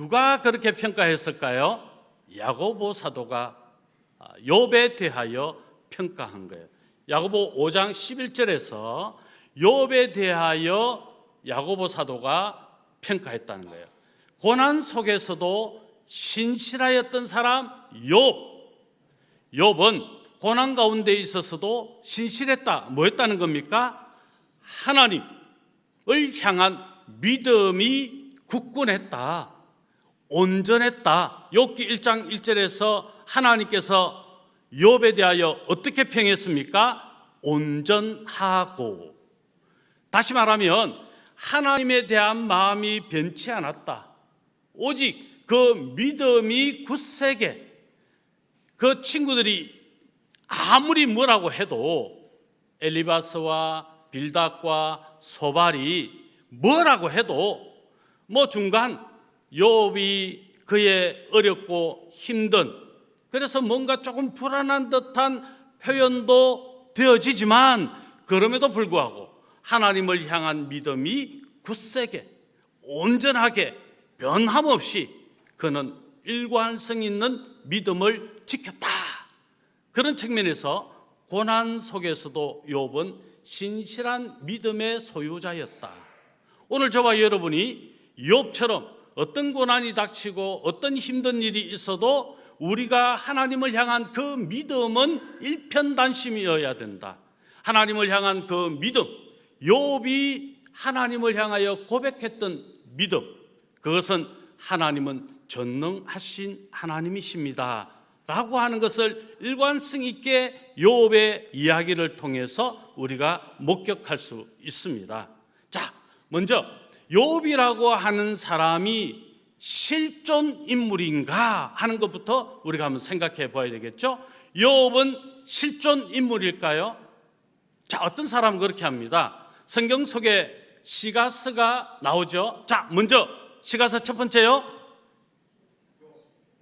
누가 그렇게 평가했을까요? 야고보 사도가 욥에 대하여 평가한 거예요. 야고보 5장 11절에서 욥에 대하여 야고보 사도가 평가했다는 거예요. 고난 속에서도 신실하였던 사람 욥은 고난 가운데 있어서도 신실했다. 뭐였다는 겁니까? 하나님을 향한 믿음이 굳건했다, 온전했다. 욥기 1장 1절에서 하나님께서 욥에 대하여 어떻게 평했습니까? 온전하고. 다시 말하면 하나님에 대한 마음이 변치 않았다. 오직 그 믿음이 굳세게, 그 친구들이 아무리 뭐라고 해도, 엘리바스와 빌닷과 소발이 뭐라고 해도 중간 욥이 그의 어렵고 힘든, 그래서 뭔가 조금 불안한 듯한 표현도 되어지지만, 그럼에도 불구하고 하나님을 향한 믿음이 굳세게 온전하게 변함없이 그는 일관성 있는 믿음을 지켰다. 그런 측면에서 고난 속에서도 욥은 신실한 믿음의 소유자였다. 오늘 저와 여러분이 욥처럼 어떤 고난이 닥치고 어떤 힘든 일이 있어도 우리가 하나님을 향한 그 믿음은 일편단심이어야 된다. 하나님을 향한 그 믿음, 욥이 하나님을 향하여 고백했던 믿음, 그것은 하나님은 전능하신 하나님이십니다 라고 하는 것을 일관성 있게 욥의 이야기를 통해서 우리가 목격할 수 있습니다. 자, 먼저 욥이라고 하는 사람이 실존 인물인가 하는 것부터 우리가 한번 생각해 봐야 되겠죠. 욥은 실존 인물일까요? 자, 어떤 사람은 그렇게 합니다. 성경 속에 시가서가 나오죠. 자, 먼저 시가서 첫 번째요,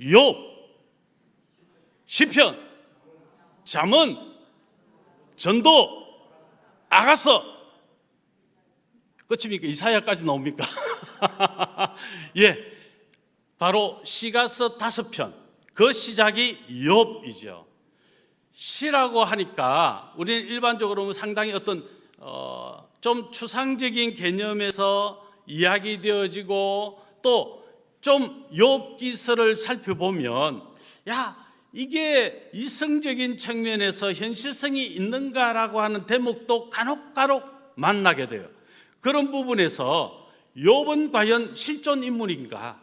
욥, 시편, 잠언, 전도, 아가서, 끝입니까? 이사야까지 나옵니까? 예, 바로 시가서 5편, 그 시작이 욥이죠. 시라고 하니까 우리는 일반적으로 상당히 어떤 좀 추상적인 개념에서 이야기되어지고, 또 좀 욥기서를 살펴보면 이게 이성적인 측면에서 현실성이 있는가라고 하는 대목도 간혹 만나게 돼요. 그런 부분에서 욥은 과연 실존 인물인가,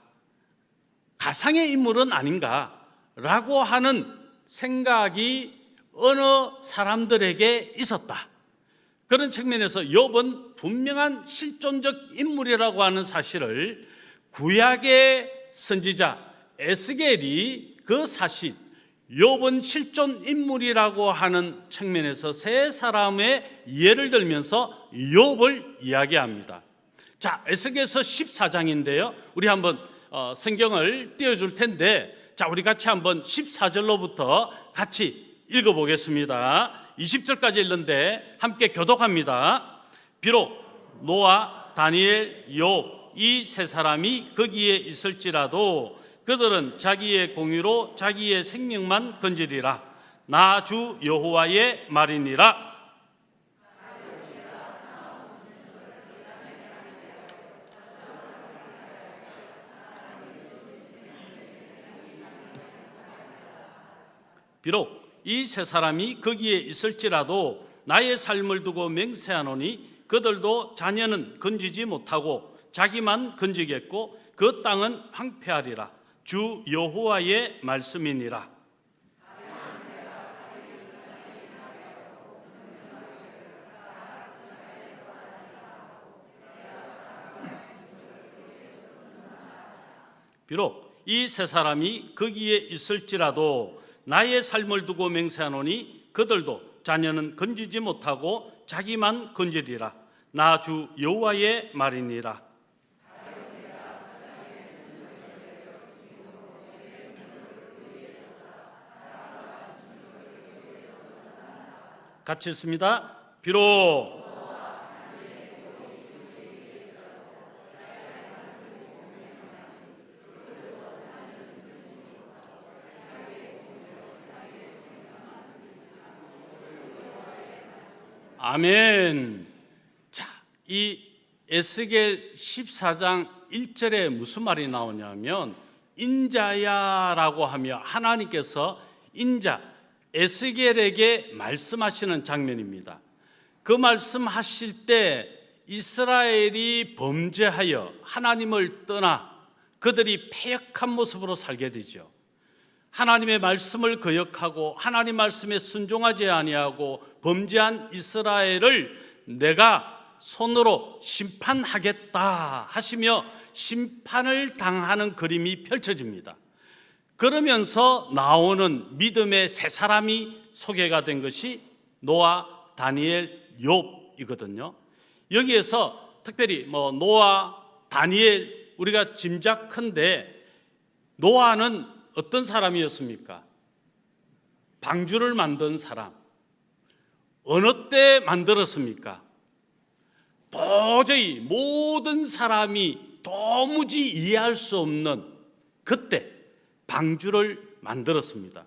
가상의 인물은 아닌가라고 하는 생각이 어느 사람들에게 있었다. 그런 측면에서 욥은 분명한 실존적 인물이라고 하는 사실을 구약의 선지자 에스겔이 그 사실, 욥은 실존 인물이라고 하는 측면에서 세 사람의 예를 들면서 욥을 이야기합니다. 자, 에스겔서 14장인데요. 우리 한번 성경을 띄워줄 텐데, 자, 우리 같이 한번 14절로부터 같이 읽어보겠습니다. 20절까지 읽는데 함께 교독합니다. 비록 노아, 다니엘, 욥 이 세 사람이 거기에 있을지라도 그들은 자기의 공의로 자기의 생명만 건지리라. 나 주 여호와의 말이니라. 비록 이 세 사람이 거기에 있을지라도 나의 삶을 두고 맹세하노니 그들도 자녀는 건지지 못하고 자기만 건지겠고 그 땅은 황폐하리라. 주 여호와의 말씀이니라. 비록 이 세 사람이 거기에 있을지라도 나의 삶을 두고 맹세하노니 그들도 자녀는 건지지 못하고 자기만 건지리라. 나 주 여호와의 말이니라. 같이 읽습니다. 비록 아멘. 자, 이 에스겔 14장 1절에 무슨 말이 나오냐면 인자야라고 하며 하나님께서 인자 에스겔에게 말씀하시는 장면입니다. 그 말씀하실 때 이스라엘이 범죄하여 하나님을 떠나 그들이 패역한 모습으로 살게 되죠. 하나님의 말씀을 거역하고 하나님 말씀에 순종하지 아니하고 범죄한 이스라엘을 내가 손으로 심판하겠다 하시며 심판을 당하는 그림이 펼쳐집니다. 그러면서 나오는 믿음의 세 사람이 소개가 된 것이 노아, 다니엘, 욥이거든요. 여기에서 특별히 노아, 다니엘 우리가 짐작컨대 노아는 어떤 사람이었습니까? 방주를 만든 사람. 어느 때 만들었습니까? 도저히 모든 사람이 도무지 이해할 수 없는 그때 방주를 만들었습니다.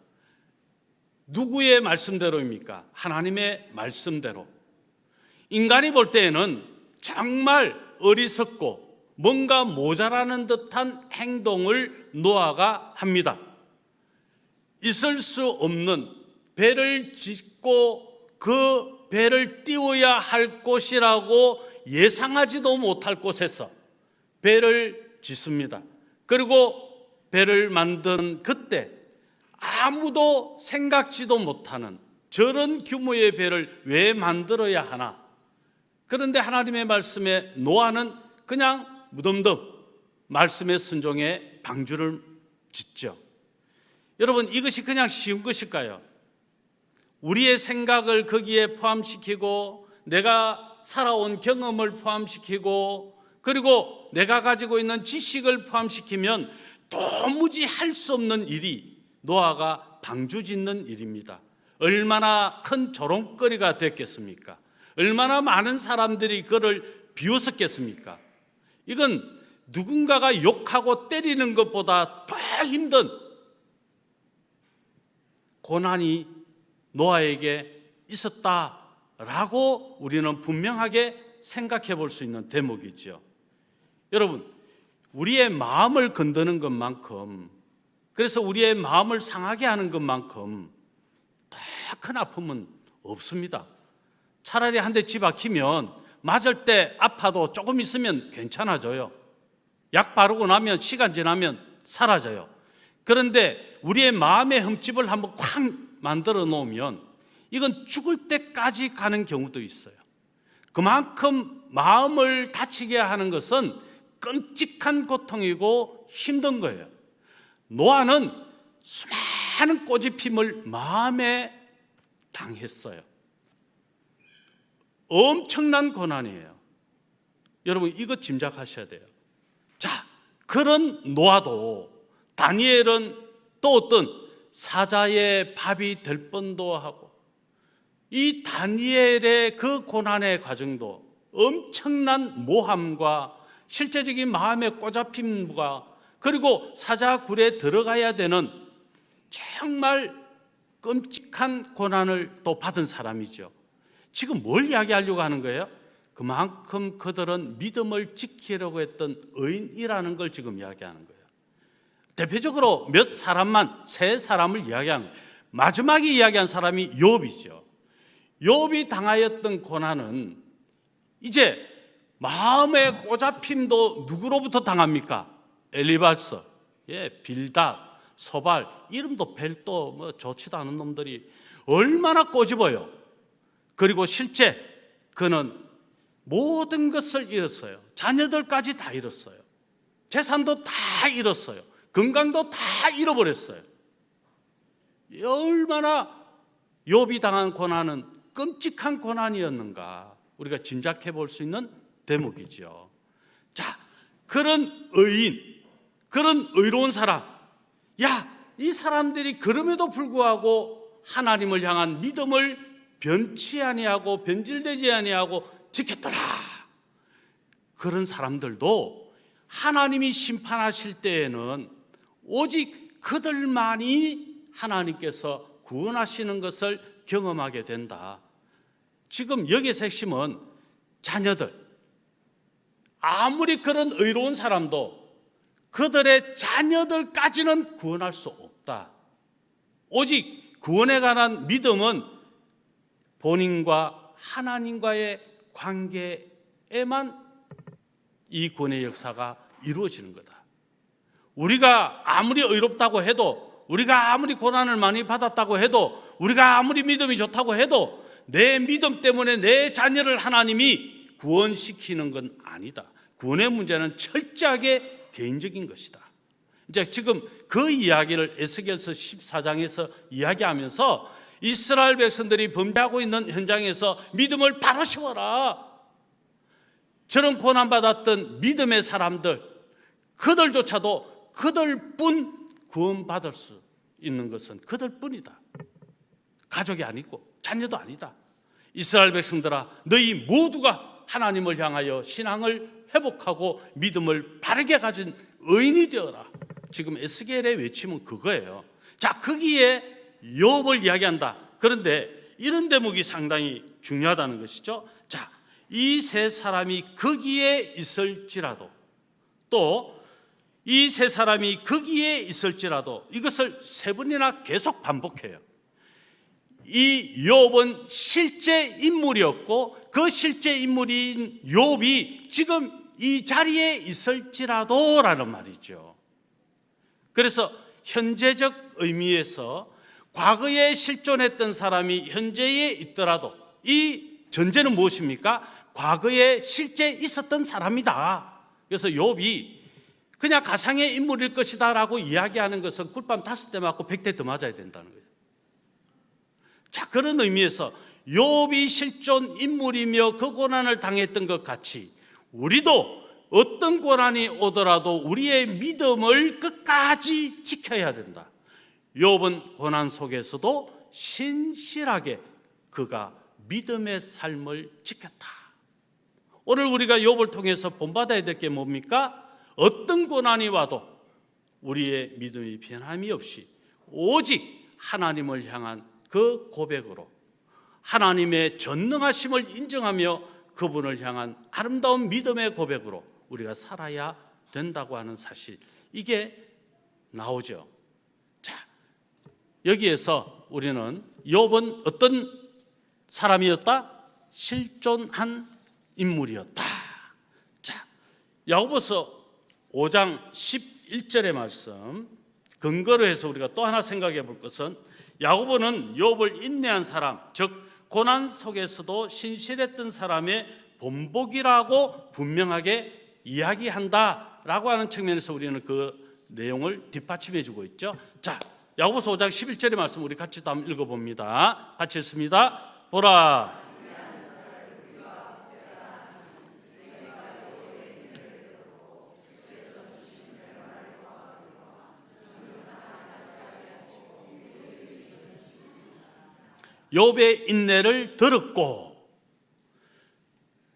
누구의 말씀대로입니까? 하나님의 말씀대로. 인간이 볼 때에는 정말 어리석고 뭔가 모자라는 듯한 행동을 노아가 합니다. 있을 수 없는 배를 짓고 그 배를 띄워야 할 곳이라고 예상하지도 못할 곳에서 배를 짓습니다. 그리고 배를 만든 그때 아무도 생각지도 못하는 저런 규모의 배를 왜 만들어야 하나? 그런데 하나님의 말씀에 노아는 그냥 무덤덤 말씀에 순종해 방주를 짓죠. 여러분, 이것이 그냥 쉬운 것일까요? 우리의 생각을 거기에 포함시키고 내가 살아온 경험을 포함시키고 그리고 내가 가지고 있는 지식을 포함시키면 도무지 할 수 없는 일이 노아가 방주 짓는 일입니다. 얼마나 큰 조롱거리가 됐겠습니까? 얼마나 많은 사람들이 그를 비웃었겠습니까? 이건 누군가가 욕하고 때리는 것보다 더 힘든 고난이 노아에게 있었다라고 우리는 분명하게 생각해 볼 수 있는 대목이죠. 여러분, 우리의 마음을 건드는 것만큼, 그래서 우리의 마음을 상하게 하는 것만큼 더 큰 아픔은 없습니다. 차라리 한 대 집박히면 맞을 때 아파도 조금 있으면 괜찮아져요. 약 바르고 나면 시간 지나면 사라져요. 그런데 우리의 마음의 흠집을 한번 콱 만들어 놓으면 이건 죽을 때까지 가는 경우도 있어요. 그만큼 마음을 다치게 하는 것은 끔찍한 고통이고 힘든 거예요. 노아는 수많은 꼬집힘을 마음에 당했어요. 엄청난 고난이에요. 여러분, 이거 짐작하셔야 돼요. 자, 그런 노아도, 다니엘은 또 어떤 사자의 밥이 될 뻔도 하고, 이 다니엘의 그 고난의 과정도 엄청난 모함과 실제적인 마음의 꼬잡힘과 그리고 사자굴에 들어가야 되는 정말 끔찍한 고난을 또 받은 사람이죠. 지금 뭘 이야기하려고 하는 거예요? 그만큼 그들은 믿음을 지키려고 했던 의인이라는 걸 지금 이야기하는 거예요. 대표적으로 몇 사람만, 세 사람을 이야기하는 거예요. 마지막에 이야기한 사람이 욥이죠. 욥이 당하였던 고난은 이제 마음의 꼬잡힘도 누구로부터 당합니까? 엘리바스, 빌닷, 소발, 이름도 벨도 좋지도 않은 놈들이 얼마나 꼬집어요. 그리고 실제 그는 모든 것을 잃었어요. 자녀들까지 다 잃었어요. 재산도 다 잃었어요. 건강도 다 잃어버렸어요. 얼마나 욥이 당한 고난은 끔찍한 고난이었는가 우리가 짐작해 볼 수 있는 대목이죠. 자, 그런 의인, 그런 의로운 사람, 이 사람들이 그럼에도 불구하고 하나님을 향한 믿음을 변치 아니하고 변질되지 아니하고 지켰더라. 그런 사람들도 하나님이 심판하실 때에는 오직 그들만이 하나님께서 구원하시는 것을 경험하게 된다. 지금 여기에서 핵심은 자녀들. 아무리 그런 의로운 사람도 그들의 자녀들까지는 구원할 수 없다. 오직 구원에 관한 믿음은 본인과 하나님과의 관계에만 이 구원의 역사가 이루어지는 거다. 우리가 아무리 의롭다고 해도, 우리가 아무리 고난을 많이 받았다고 해도, 우리가 아무리 믿음이 좋다고 해도 내 믿음 때문에 내 자녀를 하나님이 구원시키는 건 아니다. 구원의 문제는 철저하게 개인적인 것이다. 이제 지금 그 이야기를 에스겔서 14장에서 이야기하면서 이스라엘 백성들이 범죄하고 있는 현장에서 믿음을 바로 세워라. 저런 고난받았던 믿음의 사람들, 그들조차도 그들뿐 구원받을 수 있는 것은 그들뿐이다. 가족이 아니고 자녀도 아니다. 이스라엘 백성들아, 너희 모두가 하나님을 향하여 신앙을 회복하고 믿음을 바르게 가진 의인이 되어라. 지금 에스겔의 외침은 그거예요. 자, 거기에 욥을 이야기한다. 그런데 이런 대목이 상당히 중요하다는 것이죠. 자, 이 세 사람이 거기에 있을지라도, 또 이 세 사람이 거기에 있을지라도, 이것을 세 번이나 계속 반복해요. 이 욥은 실제 인물이었고, 그 실제 인물인 욥이 지금 이 자리에 있을지라도 라는 말이죠. 그래서 현재적 의미에서 과거에 실존했던 사람이 현재에 있더라도 이 전제는 무엇입니까? 과거에 실제 있었던 사람이다. 그래서 욥이 그냥 가상의 인물일 것이다 라고 이야기하는 것은 꿀밤 5대 맞고 100대 더 맞아야 된다는 거예요. 자, 그런 의미에서 욥이 실존 인물이며 그 고난을 당했던 것 같이 우리도 어떤 고난이 오더라도 우리의 믿음을 끝까지 지켜야 된다. 욥은 고난 속에서도 신실하게 그가 믿음의 삶을 지켰다. 오늘 우리가 욥을 통해서 본받아야 될 게 뭡니까? 어떤 고난이 와도 우리의 믿음이 변함이 없이 오직 하나님을 향한 그 고백으로 하나님의 전능하심을 인정하며 그분을 향한 아름다운 믿음의 고백으로 우리가 살아야 된다고 하는 사실, 이게 나오죠. 자, 여기에서 우리는 욥은 어떤 사람이었다? 실존한 인물이었다. 자, 야고보서 5장 11절의 말씀 근거로 해서 우리가 또 하나 생각해 볼 것은, 야고보는 욥을 인내한 사람, 즉 고난 속에서도 신실했던 사람의 본보기라고 분명하게 이야기한다라고 하는 측면에서 우리는 그 내용을 뒷받침해 주고 있죠. 자, 야고보서 5장 11절의 말씀 우리 같이 또 한번 읽어봅니다. 같이 읽습니다. 보라, 욥의 인내를 들었고,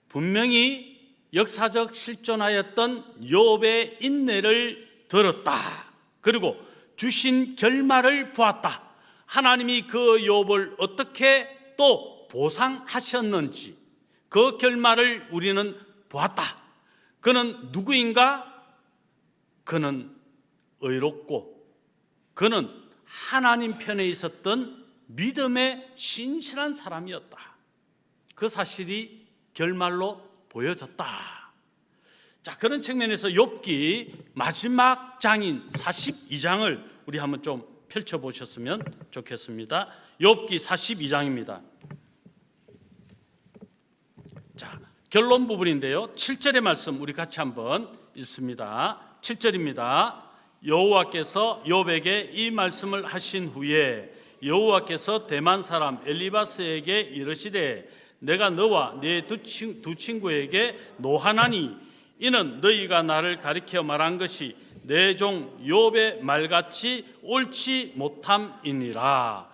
분명히 역사적 실존하였던 욥의 인내를 들었다. 그리고 주신 결말을 보았다. 하나님이 그 욥을 어떻게 또 보상하셨는지 그 결말을 우리는 보았다. 그는 누구인가? 그는 의롭고 그는 하나님 편에 있었던 믿음의 신실한 사람이었다. 그 사실이 결말로 보여졌다. 자, 그런 측면에서 욥기 마지막 장인 42장을 우리 한번 좀 펼쳐보셨으면 좋겠습니다. 욥기 42장입니다. 자, 결론 부분인데요, 7절의 말씀 우리 같이 한번 읽습니다. 7절입니다. 여호와께서 욥에게 이 말씀을 하신 후에 여호와께서 대만 사람 엘리바스에게 이르시되 내가 너와 네 두 친구에게 노하나니 이는 너희가 나를 가리켜 말한 것이 내 종 욥의 말같이 옳지 못함이니라.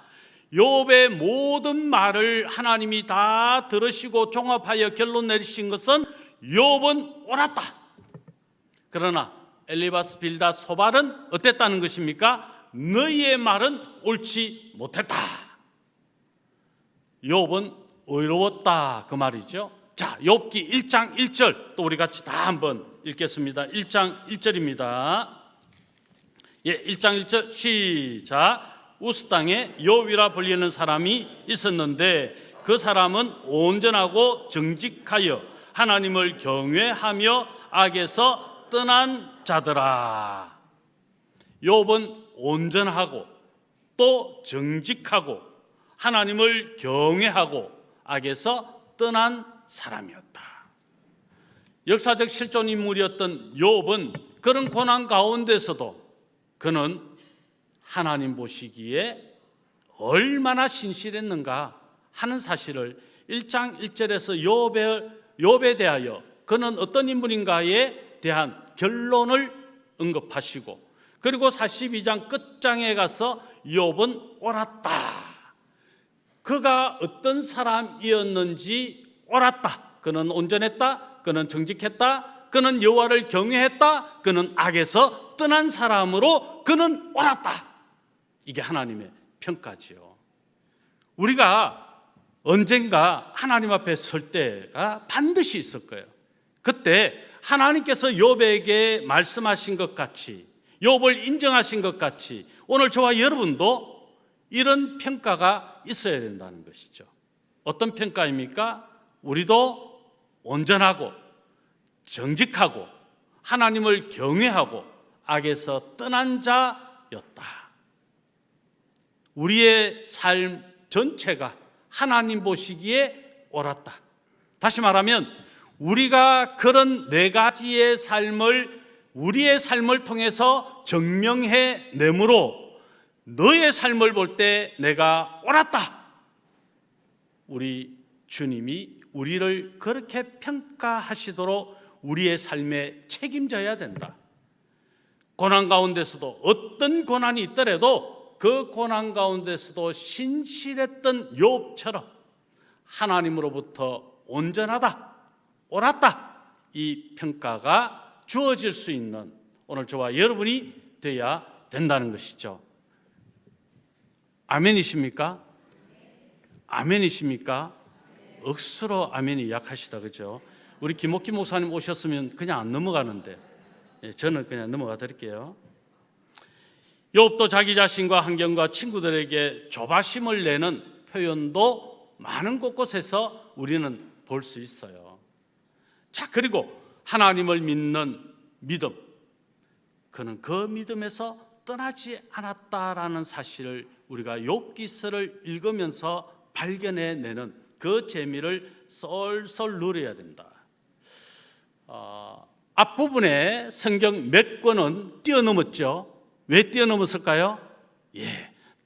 욥의 모든 말을 하나님이 다 들으시고 종합하여 결론 내리신 것은 욥은 옳았다. 그러나 엘리바스 빌닷 소발은 어땠다는 것입니까? 너희의 말은 옳지 못했다. 욥은 의로웠다 그 말이죠. 자, 욥기 1장 1절 또 우리 같이 다 한번 읽겠습니다. 1장 1절입니다. 예, 1장 1절 시작. 우스 땅에 욥이라 불리는 사람이 있었는데 그 사람은 온전하고 정직하여 하나님을 경외하며 악에서 떠난 자더라. 욥은 온전하고 또 정직하고 하나님을 경외하고 악에서 떠난 사람이었다. 역사적 실존 인물이었던 욥은 그런 고난 가운데서도 그는 하나님 보시기에 얼마나 신실했는가 하는 사실을 1장 1절에서 욥에 대하여 그는 어떤 인물인가에 대한 결론을 언급하시고, 그리고 42장 끝장에 가서 욥은 옳았다, 그가 어떤 사람이었는지 옳았다, 그는 온전했다, 그는 정직했다, 그는 여호와를 경외했다, 그는 악에서 떠난 사람으로 그는 옳았다. 이게 하나님의 평가지요. 우리가 언젠가 하나님 앞에 설 때가 반드시 있을 거예요. 그때 하나님께서 욥에게 말씀하신 것 같이, 욥을 인정하신 것 같이 오늘 저와 여러분도 이런 평가가 있어야 된다는 것이죠. 어떤 평가입니까? 우리도 온전하고 정직하고 하나님을 경외하고 악에서 떠난 자였다. 우리의 삶 전체가 하나님 보시기에 옳았다. 다시 말하면 우리가 그런 네 가지의 삶을 우리의 삶을 통해서 증명해 내므로 너의 삶을 볼 때 내가 옳았다, 우리 주님이 우리를 그렇게 평가하시도록 우리의 삶에 책임져야 된다. 고난 가운데서도 어떤 고난이 있더라도 그 고난 가운데서도 신실했던 욥처럼 하나님으로부터 온전하다, 옳았다, 이 평가가 주어질 수 있는 오늘 저와 여러분이 되어야 된다는 것이죠. 아멘이십니까? 아멘이십니까? 억수로 아멘이 약하시다, 그죠? 우리 김옥기 목사님 오셨으면 그냥 안 넘어가는데, 저는 그냥 넘어가 드릴게요. 욥도 자기 자신과 환경과 친구들에게 조바심을 내는 표현도 많은 곳곳에서 우리는 볼 수 있어요. 자, 그리고 하나님을 믿는 믿음, 그는 그 믿음에서 떠나지 않았다라는 사실을 우리가 욥기서를 읽으면서 발견해내는 그 재미를 쏠쏠 누려야 된다. 앞부분에 성경 몇 권은 뛰어넘었죠. 왜 뛰어넘었을까요?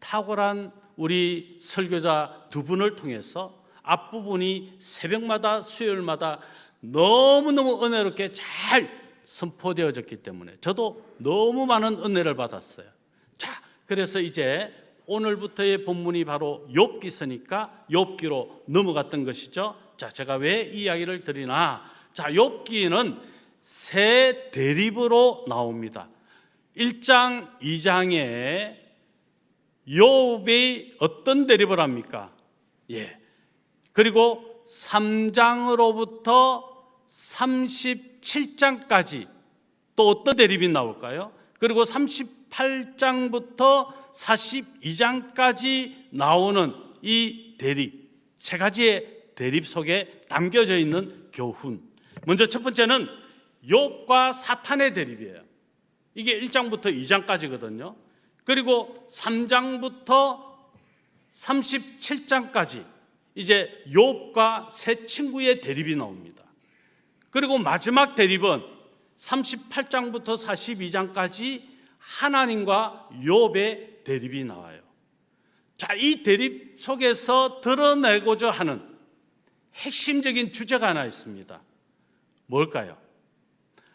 탁월한 우리 설교자 두 분을 통해서 앞부분이 새벽마다 수요일마다 너무너무 은혜롭게 잘 선포되어졌기 때문에 저도 너무 많은 은혜를 받았어요. 자, 그래서 이제 오늘부터의 본문이 바로 욥기서니까 욥기로 넘어갔던 것이죠. 자, 제가 왜 이 이야기를 드리나? 자, 욥기는 세 대립으로 나옵니다. 1장, 2장에 욥이 어떤 대립을 합니까? 그리고 3장으로부터 37장까지 또 어떤 대립이 나올까요? 그리고 38장부터 42장까지 나오는 이 대립, 세 가지의 대립 속에 담겨져 있는 교훈. 먼저 첫 번째는 욥과 사탄의 대립이에요. 이게 1장부터 2장까지거든요. 그리고 3장부터 37장까지 이제 욥과 세 친구의 대립이 나옵니다. 그리고 마지막 대립은 38장부터 42장까지 하나님과 욥의 대립이 나와요. 자, 이 대립 속에서 드러내고자 하는 핵심적인 주제가 하나 있습니다. 뭘까요?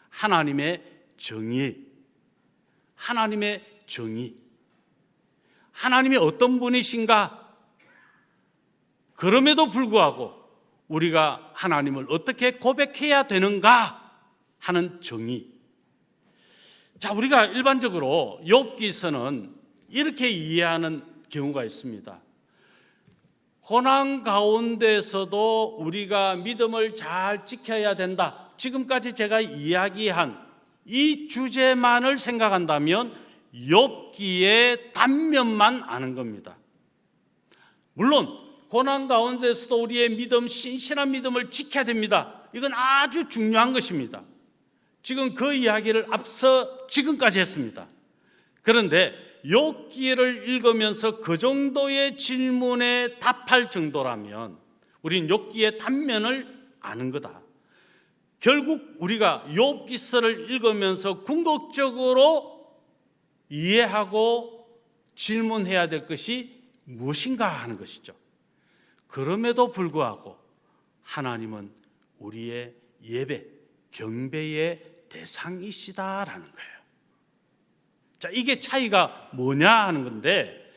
하나님의 정의. 하나님의 정의. 하나님이 어떤 분이신가? 그럼에도 불구하고 우리가 하나님을 어떻게 고백해야 되는가 하는 정의. 자, 우리가 일반적으로 욥기서는 이렇게 이해하는 경우가 있습니다. 고난 가운데서도 우리가 믿음을 잘 지켜야 된다. 지금까지 제가 이야기한 이 주제만을 생각한다면 욥기의 단면만 아는 겁니다. 물론 고난 가운데서도 우리의 믿음, 신실한 믿음을 지켜야 됩니다. 이건 아주 중요한 것입니다. 지금 그 이야기를 앞서 지금까지 했습니다. 그런데 욥기를 읽으면서 그 정도의 질문에 답할 정도라면 우린 욥기의 단면을 아는 거다. 결국 우리가 욥기서를 읽으면서 궁극적으로 이해하고 질문해야 될 것이 무엇인가 하는 것이죠. 그럼에도 불구하고 하나님은 우리의 예배, 경배의 대상이시다라는 거예요. 자, 이게 차이가 뭐냐 하는 건데,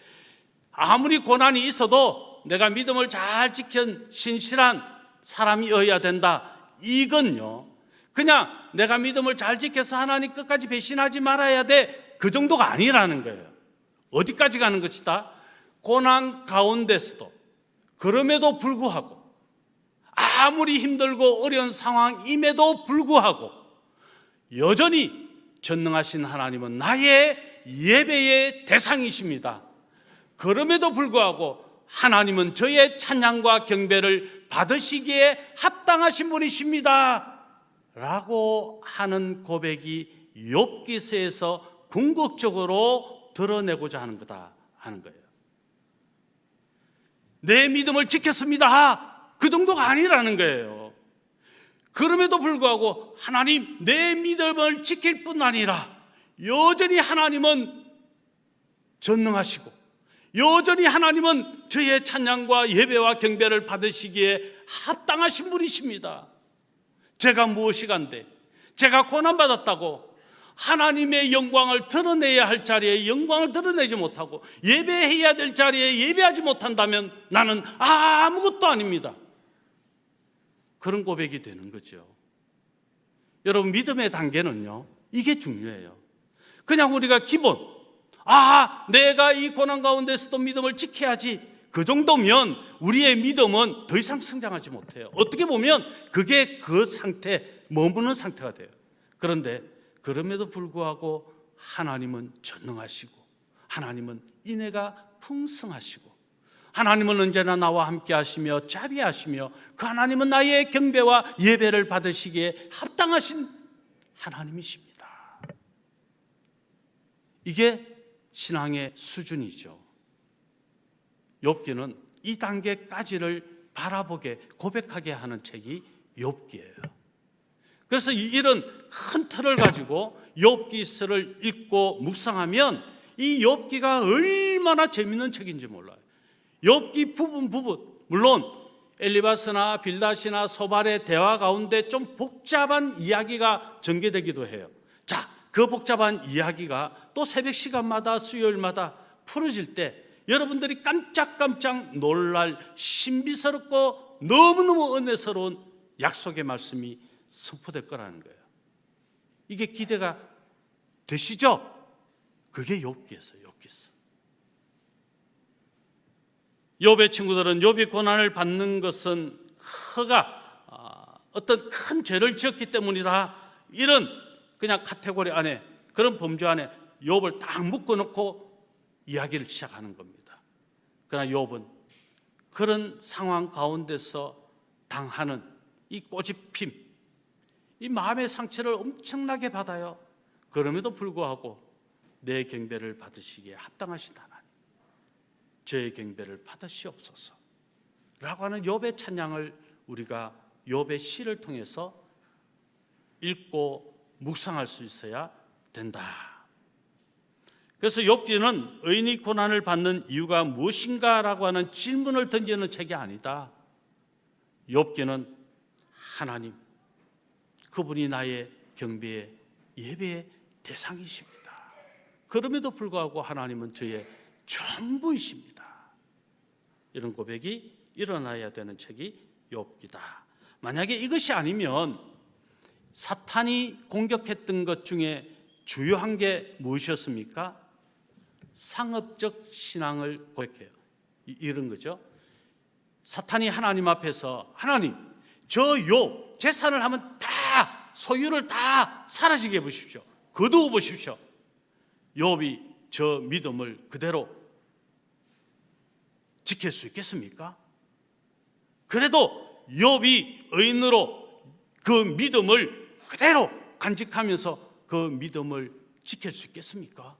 아무리 고난이 있어도 내가 믿음을 잘 지킨 신실한 사람이어야 된다. 이건요, 그냥 내가 믿음을 잘 지켜서 하나님 끝까지 배신하지 말아야 돼, 그 정도가 아니라는 거예요. 어디까지 가는 것이다? 고난 가운데서도 그럼에도 불구하고 아무리 힘들고 어려운 상황임에도 불구하고 여전히 전능하신 하나님은 나의 예배의 대상이십니다. 그럼에도 불구하고 하나님은 저의 찬양과 경배를 받으시기에 합당하신 분이십니다 라고 하는 고백이 욥기서에서 궁극적으로 드러내고자 하는 거다 하는 거예요. 내 믿음을 지켰습니다, 그 정도가 아니라는 거예요. 그럼에도 불구하고 하나님, 내 믿음을 지킬 뿐 아니라 여전히 하나님은 전능하시고 여전히 하나님은 저의 찬양과 예배와 경배를 받으시기에 합당하신 분이십니다. 제가 무엇이간데 제가 고난받았다고 하나님의 영광을 드러내야 할 자리에 영광을 드러내지 못하고 예배해야 될 자리에 예배하지 못한다면 나는 아무것도 아닙니다. 그런 고백이 되는 거죠. 여러분, 믿음의 단계는요, 이게 중요해요. 그냥 우리가 기본, 내가 이 고난 가운데서도 믿음을 지켜야지, 그 정도면 우리의 믿음은 더 이상 성장하지 못해요. 어떻게 보면 그게 그 상태, 머무는 상태가 돼요. 그런데 그럼에도 불구하고 하나님은 전능하시고 하나님은 인애가 풍성하시고 하나님은 언제나 나와 함께 하시며 자비하시며 그 하나님은 나의 경배와 예배를 받으시기에 합당하신 하나님이십니다. 이게 신앙의 수준이죠. 욥기는 이 단계까지를 바라보게, 고백하게 하는 책이 욥기예요. 그래서 이런 큰 틀을 가지고 욥기서를 읽고 묵상하면 이 욥기가 얼마나 재밌는 책인지 몰라요. 욥기 부분 물론 엘리바스나 빌닷이나 소발의 대화 가운데 좀 복잡한 이야기가 전개되기도 해요. 자, 그 복잡한 이야기가 또 새벽 시간마다 수요일마다 풀어질 때 여러분들이 깜짝깜짝 놀랄 신비스럽고 너무너무 은혜스러운 약속의 말씀이 선포될 거라는 거예요. 이게 기대가 되시죠? 그게 욥기였어요. 욥의 친구들은 욥이 고난을 받는 것은 그가 어떤 큰 죄를 지었기 때문이다, 이런 그냥 카테고리 안에, 그런 범주 안에 욥을 딱 묶어놓고 이야기를 시작하는 겁니다. 그러나 욥은 그런 상황 가운데서 당하는 이 꼬집힘, 이 마음의 상처를 엄청나게 받아요. 그럼에도 불구하고 내 경배를 받으시기에 합당하신 하나님, 저의 경배를 받으시옵소서 라고 하는 욥의 찬양을 우리가 욥의 시를 통해서 읽고 묵상할 수 있어야 된다. 그래서 욥기는 의인이 고난을 받는 이유가 무엇인가라고 하는 질문을 던지는 책이 아니다. 욥기는 하나님, 그분이 나의 경배의 예배의 대상이십니다. 그럼에도 불구하고 하나님은 저의 전부이십니다. 이런 고백이 일어나야 되는 책이 욥기다. 만약에 이것이 아니면 사탄이 공격했던 것 중에 주요한 게 무엇이었습니까? 상업적 신앙을 고백해요. 이런 거죠. 사탄이 하나님 앞에서 하나님, 저 욥 재산을 하면 다 소유를 다 사라지게 해보십시오. 거두어 보십시오. 욥이 저 믿음을 그대로 지킬 수 있겠습니까? 그래도 욥이 의인으로 그 믿음을 그대로 간직하면서 그 믿음을 지킬 수 있겠습니까?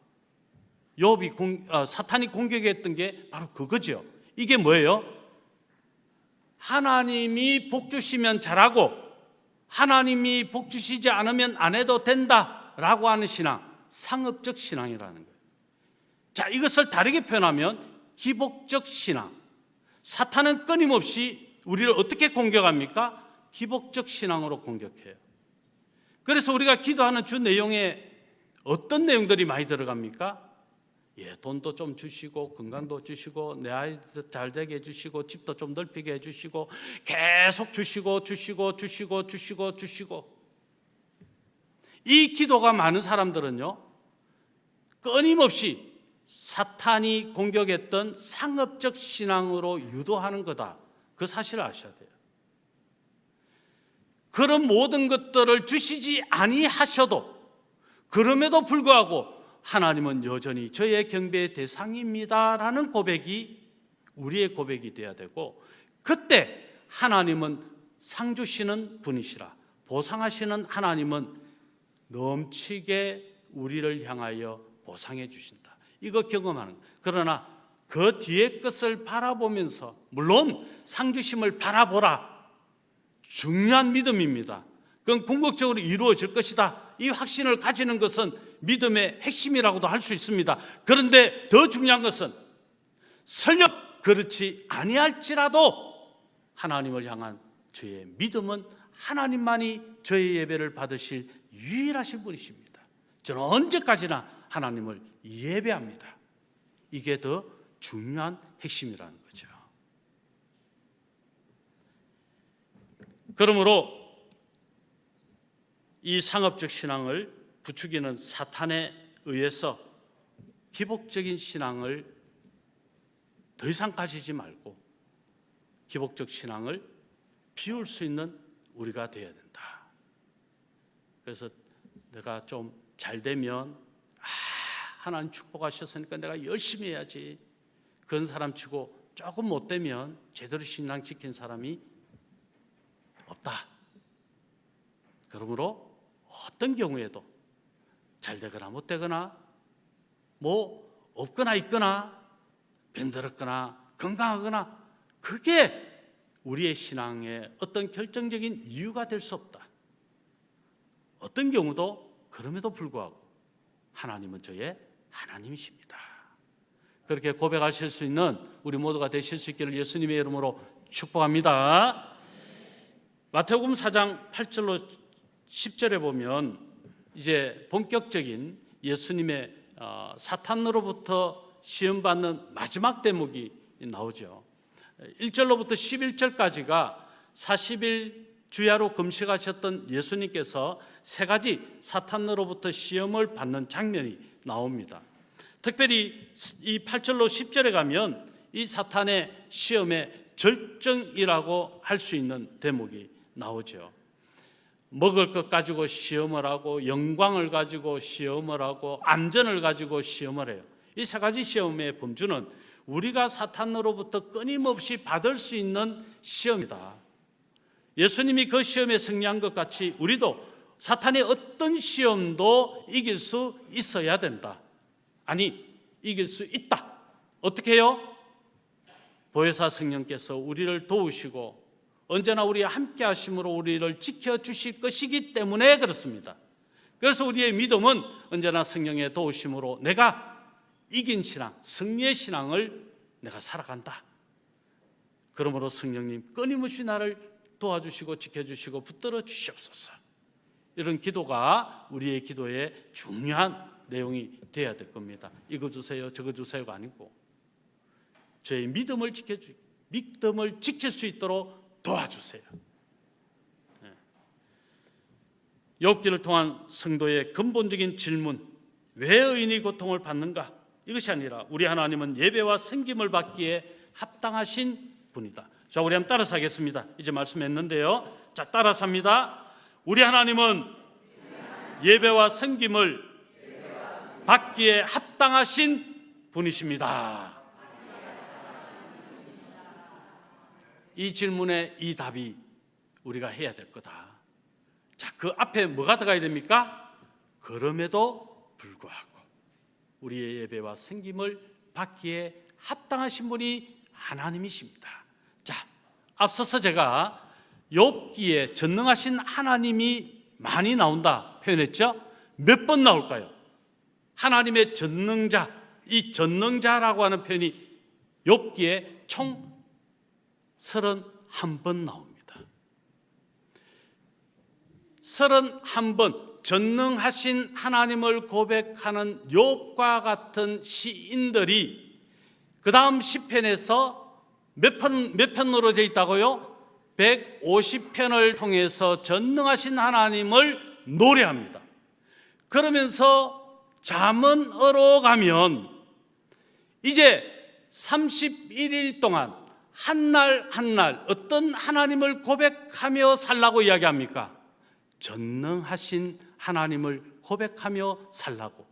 사탄이 공격했던 게 바로 그거죠. 이게 뭐예요? 하나님이 복 주시면 잘하고 하나님이 복 주시지 않으면 안 해도 된다라고 하는 신앙, 상업적 신앙이라는 거예요. 자, 이것을 다르게 표현하면 기복적 신앙. 사탄은 끊임없이 우리를 어떻게 공격합니까? 기복적 신앙으로 공격해요. 그래서 우리가 기도하는 주 내용에 어떤 내용들이 많이 들어갑니까? 돈도 좀 주시고 건강도 주시고 내 아이도 잘 되게 해주시고 집도 좀 넓히게 해주시고 계속 주시고. 이 기도가 많은 사람들은요, 끊임없이 사탄이 공격했던 상업적 신앙으로 유도하는 거다. 그 사실을 아셔야 돼요. 그런 모든 것들을 주시지 아니하셔도 그럼에도 불구하고 하나님은 여전히 저의 경배의 대상입니다라는 고백이 우리의 고백이 되어야 되고, 그때 하나님은 상 주시는 분이시라, 보상하시는 하나님은 넘치게 우리를 향하여 보상해 주신다. 이거 경험하는 거예요. 그러나 그 뒤의 것을 바라보면서, 물론 상 주심을 바라보라, 중요한 믿음입니다. 그건 궁극적으로 이루어질 것이다. 이 확신을 가지는 것은 믿음의 핵심이라고도 할 수 있습니다. 그런데 더 중요한 것은 설령 그렇지 아니할지라도 하나님을 향한 저의 믿음은 하나님만이 저의 예배를 받으실 유일하신 분이십니다. 저는 언제까지나 하나님을 예배합니다. 이게 더 중요한 핵심이라는 거죠. 그러므로 이 상업적 신앙을 부추기는 사탄에 의해서 기복적인 신앙을 더 이상 가지지 말고 기복적 신앙을 비울 수 있는 우리가 되어야 된다. 그래서 내가 좀 잘 되면 하나님 축복하셨으니까 내가 열심히 해야지, 그런 사람 치고 조금 못 되면 제대로 신앙 지킨 사람이 없다. 그러므로 어떤 경우에도 잘 되거나 못 되거나 뭐 없거나 있거나 병들었거나 건강하거나 그게 우리의 신앙의 어떤 결정적인 이유가 될 수 없다. 어떤 경우도 그럼에도 불구하고 하나님은 저의 하나님이십니다. 그렇게 고백하실 수 있는 우리 모두가 되실 수 있기를 예수님의 이름으로 축복합니다. 마태복음 4장 8절로 10절에 보면 이제 본격적인 예수님의 사탄으로부터 시험받는 마지막 대목이 나오죠. 1절로부터 11절까지가 40일 주야로 금식하셨던 예수님께서 세 가지 사탄으로부터 시험을 받는 장면이 나옵니다. 특별히 이 8절로 10절에 가면 이 사탄의 시험의 절정이라고 할 수 있는 대목이 나오죠. 먹을 것 가지고 시험을 하고, 영광을 가지고 시험을 하고, 안전을 가지고 시험을 해요. 이 세 가지 시험의 범주는 우리가 사탄으로부터 끊임없이 받을 수 있는 시험이다. 예수님이 그 시험에 승리한 것 같이 우리도 사탄의 어떤 시험도 이길 수 있어야 된다. 아니, 이길 수 있다. 어떻게 해요? 보혜사 성령께서 우리를 도우시고 언제나 우리와 함께 하심으로 우리를 지켜주실 것이기 때문에 그렇습니다. 그래서 우리의 믿음은 언제나 성령의 도우심으로 내가 이긴 신앙, 승리의 신앙을 내가 살아간다. 그러므로 성령님 끊임없이 나를 도와주시고 지켜주시고 붙들어 주시옵소서. 이런 기도가 우리의 기도의 중요한 내용이 되어야 될 겁니다. 이거 주세요, 저거 주세요가 아니고 저의 믿음을 지킬 수 있도록 도와주세요. 욥기를 통한 성도의 근본적인 질문, 왜 의인이 고통을 받는가? 이것이 아니라 우리 하나님은 예배와 섬김을 받기에 합당하신 분이다. 자, 우리 한번 따라서 하겠습니다. 이제 말씀했는데요. 자, 따라서 합니다. 우리 하나님은 예배와 섬김을 받기에 합당하신 분이십니다. 이 질문에 이 답이 우리가 해야 될 거다. 자, 그 앞에 뭐가 들어가야 됩니까? 그럼에도 불구하고 우리의 예배와 섬김을 받기에 합당하신 분이 하나님이십니다. 자, 앞서서 제가 욥기에 전능하신 하나님이 많이 나온다 표현했죠? 몇 번 나올까요? 하나님의 전능자, 이 전능자라고 하는 표현이 욥기에 총 31번 나옵니다. 31번 전능하신 하나님을 고백하는 욥과 같은 시인들이 그 다음 시편에서 몇 편으로 되어 있다고요? 150편을 통해서 전능하신 하나님을 노래합니다. 그러면서 잠언으로 가면 이제 31일 동안 한 날 한 날 어떤 하나님을 고백하며 살라고 이야기합니까? 전능하신 하나님을 고백하며 살라고.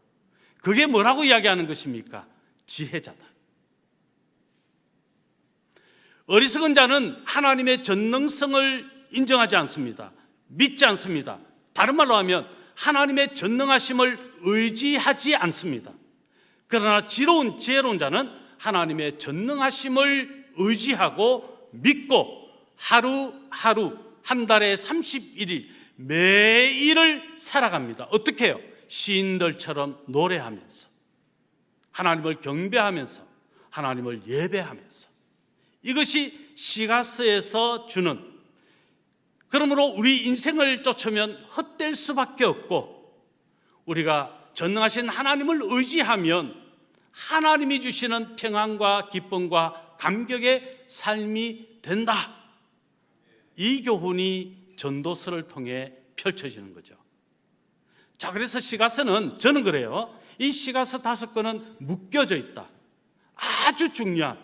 그게 뭐라고 이야기하는 것입니까? 지혜자다. 어리석은 자는 하나님의 전능성을 인정하지 않습니다. 믿지 않습니다. 다른 말로 하면 하나님의 전능하심을 의지하지 않습니다. 그러나 지혜로운 자는 하나님의 전능하심을 의지하고 믿고 하루하루 한 달에 31일 매일을 살아갑니다. 어떻게 해요? 시인들처럼 노래하면서 하나님을 경배하면서 하나님을 예배하면서. 이것이 시가서에서 주는, 그러므로 우리 인생을 쫓으면 헛될 수밖에 없고 우리가 전능하신 하나님을 의지하면 하나님이 주시는 평안과 기쁨과 감격의 삶이 된다. 이 교훈이 전도서를 통해 펼쳐지는 거죠. 자, 그래서 시가서는 저는 그래요. 이 시가서 5권은 묶여져 있다. 아주 중요한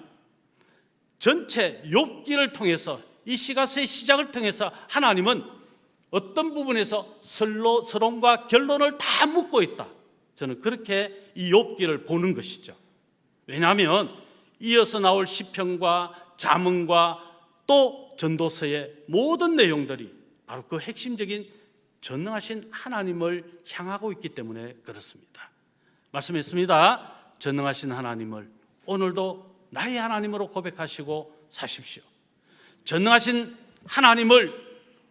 전체 욥기를 통해서 이 시가서의 시작을 통해서 하나님은 어떤 부분에서 서론과 결론을 다 묶고 있다. 저는 그렇게 이 욥기를 보는 것이죠. 왜냐하면 이어서 나올 시편과 잠언과 또 전도서의 모든 내용들이 바로 그 핵심적인 전능하신 하나님을 향하고 있기 때문에 그렇습니다. 말씀했습니다. 전능하신 하나님을 오늘도 나의 하나님으로 고백하시고 사십시오. 전능하신 하나님을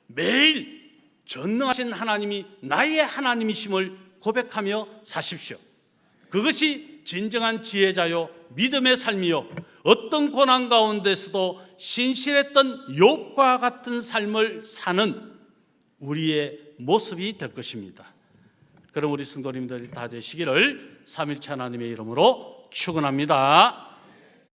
매일 전능하신 하나님이 나의 하나님이심을 고백하며 사십시오. 그것이 진정한 지혜자요 믿음의 삶이요 어떤 고난 가운데서도 신실했던 욥과 같은 삶을 사는 우리의 모습이 될 것입니다. 그럼 우리 성도님들이 다 되시기를 삼일체 하나님의 이름으로 축원합니다.